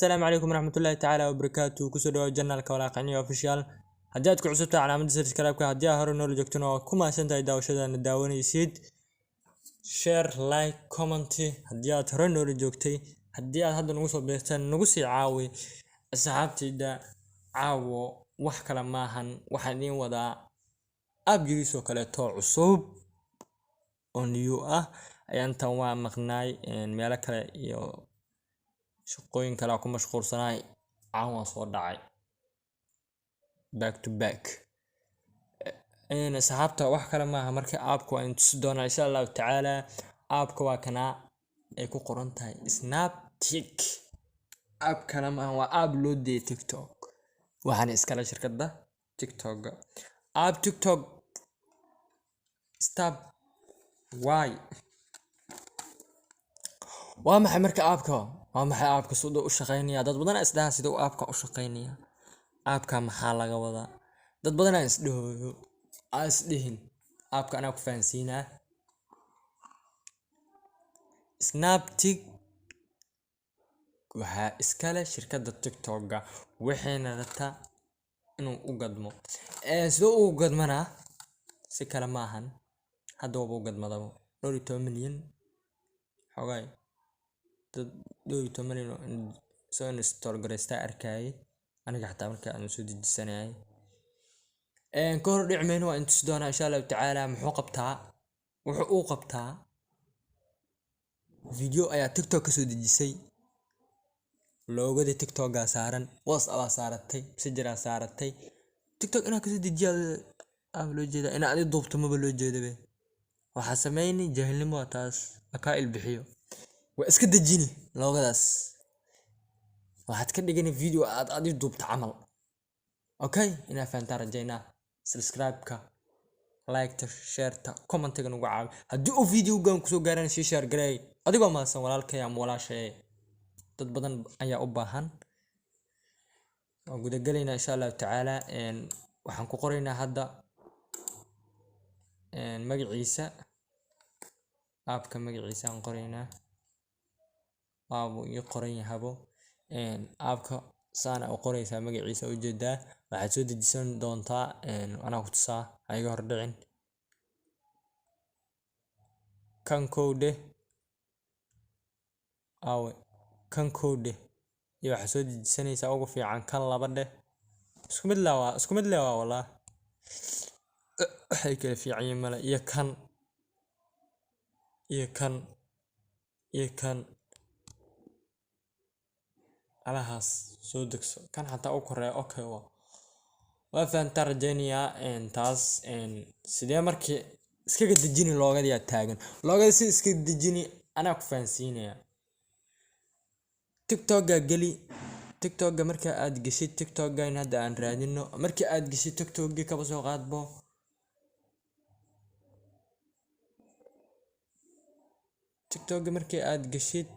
السلام عليكم ورحمة الله تعالى وبركاته. كسر جنة كولاقني اوفيشال. هديت كعسبت علامة سبسكرايب هديها هرو نور جوجتنا كما سنتي داوشدا نداوني يسيد شير لايك كومنتي هديات هرو نور جوجتي هديات هذا نوصل بيستان نقصي عاوي أصحابتي دا عاو wax kala maahan waxaan idin wadaa app yiriso kale to cusub oo new ah ayaan tan waa maqnaay meel kale iyo shaqooyin kale ku mashquulsanaay aan soo dhacay back to back asxaabta wax kala maaha marka app-ku aan tusi doonaa insha Allah taala app-ku waa kana ay ku qoran tahay Snaptik app kala maaha waa app loo deeyay TikTok waxaan iskala shirkadda TikTok app TikTok stop why waa maxay marka app-ka waa maxay app-ka soo u shaqeynaya dad badan isdaha sida uu app-ka u shaqeynaya app-ka maxaa laga wadaa dad badan isdhihin app-ka anaa ku fahansiinaa Snaptik waxa iskala shirkadda TikTok waxayna rabtaa inuu u gadmo sidoo uu gadmana si kala maahan hadda uu gadmadabo 12 milyan xogay dad 12 milyan soo install gareysta arkay aniga xataa marka aan soo dejisanay kor dhicmeen waa inta doona insha Allah taala muxuu qabtaa wuxuu uu qabtaa video ayaa TikTok ka soo dejisay loogada TikTok saaran WhatsApp saaratay Messenger saaratay TikTok ina ka soo dejiyaa loo jeeda ina aad duubto ma loo jeedabe waxa sameeyni jahilnimo taas aka ilbixiyo waa iska dejini loogadaas waxaad ka dhigani video aad duubto camal okay ina faanta rajayna subscribe-ka like-ta share-ta comment-ga nagu caawi haddii uu video-gan ku soo gaaraan si share garay adigoo maasan walaalkay ama walaashay dad badan ayaa u baahan guda galayna insha Allah taala waxaan ku qoraynaa hadda magaciisa app-ka magaciisa aan qoraynaa iyo qoran yahabo app-ka saana u qoraysaa magaciisa u jeedaa waxaad soo dejisan doontaa anaa ku tusaa ayaga hor dhicin kan code kan code iyo waxa soo dejisanaysaa ugu fiican kan laba dheh isku mid laa walaa waxay kala fiican yihiin mala iyo kan alahaas soo degso kan xataa u koreeyo okay waa faanta rajaynaya taas sidee markii iskaga dejini loogada taagan loogada si iska dejini anaa ku fahansiinaya TikTok marka aad gashid TikTok in hadda aan raadino markii aad gashid TikTok ka soo qaadbo TikTok markii aad gashid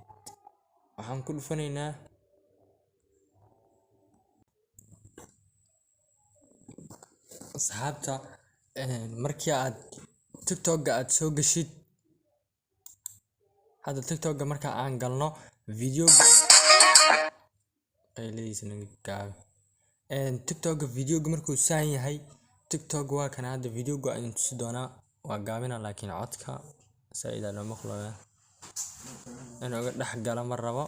waxaan ku dhufanaynaa asxaabta markii aad TikTok aad soo gashid hadda TikTok marka aan galno video TikTok video markuu saan yahay TikTok waa kana hadda video aan tusi doonaa waa gaabina laakiin codka saayida loo maqlayo inuu uga dhex galo mar rabo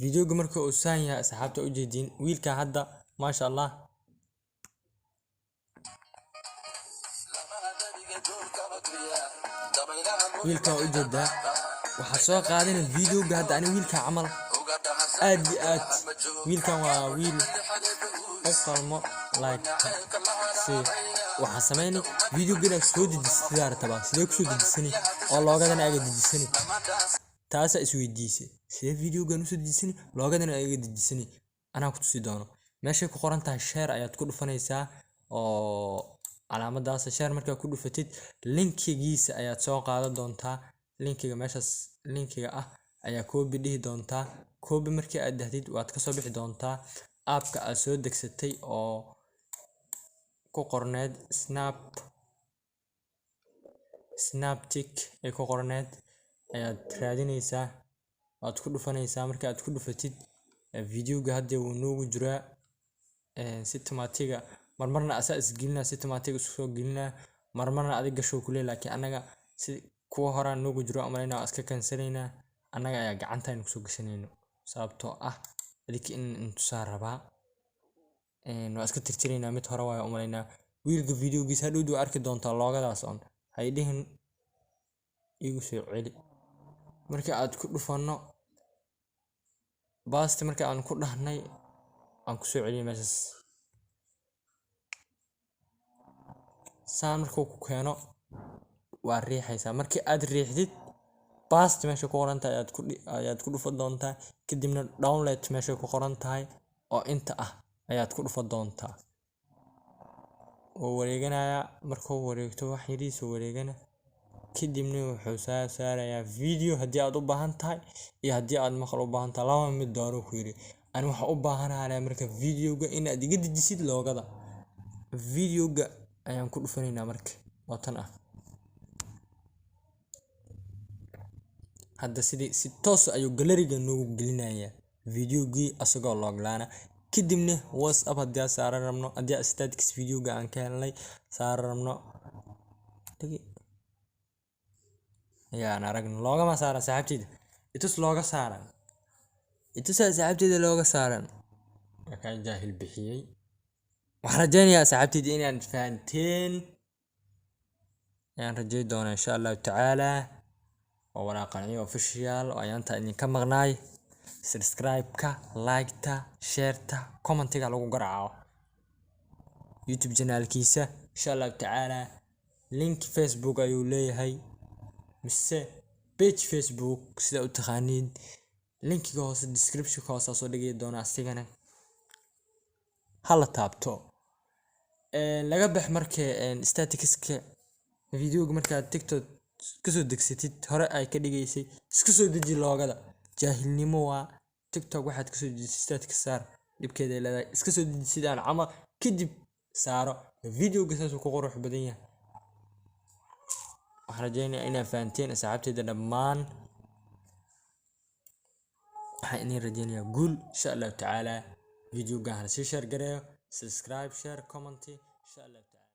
video markuu saan yahay asxaabta u jeedin wiilka hadda ma sha Allah wiilka u jeeda waxa soo qaadana video hadda ani wiilka camal aad wiilkan waa wiil qalmo like si waxa sameeyni video gina soo dejisay taba sidee ku soo dejisani oo loogadan aga dejisani taas is weydiisay sidee video gan u soo dejisani loogadan aga dejisani anaa ku tusi doono meesha ku qoran tahay share ayaad ku dhufanaysaa oo calaamadaas share marka ku dhufatid linkigiisa ayaad soo qaadan doontaa linkiga meeshaas linkiga ah ayaa copy dhihi doontaa copy markii aad dahdid waad ka soo bixi doontaa app-ka aad soo degsatay oo ku qorneed Snaptik ay ku qorneed ayaad raadinaysaa aad ku dhufanaysaa. Marka aad ku dhufatid videoga hadda wuu noogu jiraa si tomaatiga marmarna asaa isgelinaa si tomaatiga isku soo gelinaa marmarna adiga gasho kule laakiin anaga si kuwa hore noogu jiro amalayna iska kansanaynaa anaga ayaa gacantayna ku soo gashanayno sababtoo ah adiki in tusaa rabaa waa iska tirtiraynaa mid hore waa umalaynaa wiilka videogiisa hadhow arki doontaa loogadaas on hay dhihin igu soo celi. Marka aad ku dhufano baasta marka aan ku dhahnay aan ku soo celiyay meeshaas saan markuu ku keeno waa riixaysaa. Markii aad riixdid baasta meesha ku qoran tahay ayaad ku dhufan doontaa kadibna download meesha ku qoran tahay oo inta ah ayaad ku dhufan doontaa oo wareeganaya. Markuu wareegto wax yariis wareegana kadibna wuxuu saarayaa video haddii aad u baahan tahay iyo haddii aad maqal u baahan tahay laba mid dooro ku yiri. Ani waxa u baahanahay marka videoga in aad iga dejisid loogada videoga ayaan ku dhufanaynaa marka watan ah hadda si toos ayuu galeriga noogu gelinayaa videogii asagoo log laana. kadibna WhatsApp haddii aan saaran rabno haddii status videoga aan ka helnay saaran rabno yaan aragno loogama saaran saaxiibtayda itus looga saaran saaxiibtayda looga saaran markaan jaahil bixiyay. waxaan rajaynayaa saaxiibtayda inaan fahanteen ayaan rajayn doonaa insha Allahu tacaala. waa waraaqaniyo official oo ayaanta idinka maqnaay subscribe-ka like-ta share-ta comment-ga lagu garaaco YouTube channel-kiisa insha Allahu tacaala. link Facebook ayuu leeyahay mise page Facebook sida u taqaaniin linkiga hoose description-ka hoose soo dhigay doona asigana hala taabto laga bax markay statistics-ka videoga marka TikTok ka soo degsatid hore ay ka dhigaysay iska soo deji loogada jaahilnimo waa TikTok waxaad ka soo dejisay statistics saar dibkeeda leedahay iska soo deji sidaan camal kadib saaro videoga saas ku qurux badan yahay. waxaan rajaynayaa inaad fahanteen saaxiibtayda dhammaan waxaan idin rajaynayaa guul insha Allahu tacaala. videoga hal si share gareeyo subscribe share comment insha Allah.